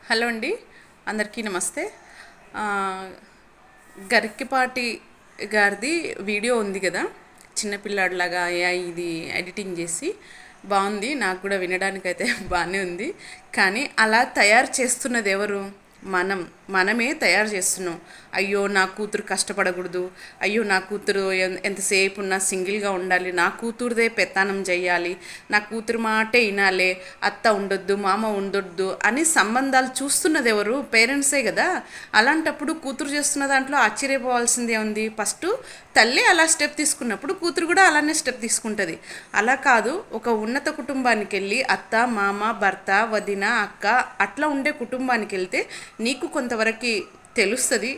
Hello అండి, అందరికీ నమస్తే. గరికిపాటి గారిది వీడియో ఉంది కదా, చిన్నపిల్లాడిలాగా ఇది ఎడిటింగ్ చేసి బాగుంది. నాకు కూడా వినడానికైతే బాగానే ఉంది. కానీ అలా తయారు చేస్తున్నది ఎవరు? మనమే తయారు చేస్తున్నాం. అయ్యో నా కూతురు కష్టపడకూడదు, అయ్యో నా కూతురు ఎంతసేపు ఉన్నా సింగిల్గా ఉండాలి, నా కూతురుదే పెత్తనం చెయ్యాలి, నా కూతురు మాటే వినాలే, అత్త ఉండొద్దు మామ ఉండొద్దు అని సంబంధాలు చూస్తున్నది ఎవరు? పేరెంట్సే కదా. అలాంటప్పుడు కూతురు చేస్తున్న దాంట్లో ఆశ్చర్యపోవాల్సిందే ఉంది. ఫస్ట్ తల్లి అలా స్టెప్ తీసుకున్నప్పుడు కూతురు కూడా అలానే స్టెప్ తీసుకుంటుంది. అలా కాదు, ఒక ఉన్నత కుటుంబానికి వెళ్ళి అత్త మామ భర్త వదిన అక్క అట్లా ఉండే కుటుంబానికి వెళ్తే నీకు కొంతవరకు తెలుస్తుంది,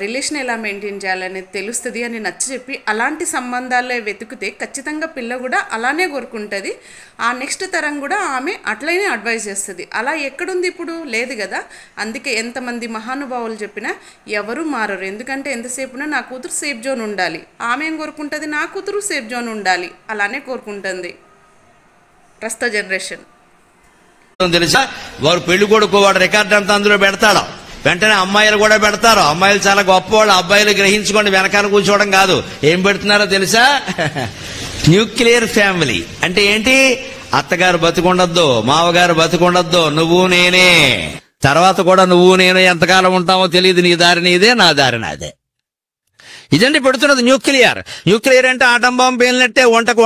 రిలేషన్ ఎలా మెయింటైన్ చేయాలనేది తెలుస్తుంది అని నచ్చ చెప్పి అలాంటి సంబంధాలే వెతికితే ఖచ్చితంగా పిల్ల కూడా అలానే కోరుకుంటుంది. ఆ నెక్స్ట్ తరం కూడా ఆమె అట్లనే అడ్వైజ్ చేస్తుంది. అలా ఎక్కడుంది ఇప్పుడు? లేదు కదా. అందుకే ఎంతమంది మహానుభావులు చెప్పినా ఎవరు మారరు. ఎందుకంటే ఎంతసేపునా నా కూతురు సేఫ్ జోన్ ఉండాలి. ఆమె ఏం కోరుకుంటుంది? నా కూతురు సేఫ్ జోన్ ఉండాలి. అలానే కోరుకుంటుంది ప్రస్తుత జనరేషన్. తెలుసా, వారు పెళ్లి కొడుకు వాడు రికార్డ్ అంతా అందులో పెడతాడు. వెంటనే అమ్మాయిలు కూడా పెడతారు. అమ్మాయిలు చాలా గొప్పవాళ్ళు, అబ్బాయిలు గ్రహించుకోండి, వెనకాల కూర్చోవడం కాదు. ఏం పెడుతున్నారో తెలుసా? న్యూక్లియర్ ఫ్యామిలీ అంటే ఏంటి? అత్తగారు బతికుండద్దు, మావగారు బతికుండద్దు, నువ్వు నేనే. తర్వాత కూడా నువ్వు నేను ఎంతకాలం ఉంటామో తెలియదు. నీ దారి నీదే, నా దారి నాదే. ఇదండి పెడుతున్నది న్యూక్లియర్. న్యూక్లియర్ అంటే ఆటం బాంబు పేలినట్టే. ఒంటరి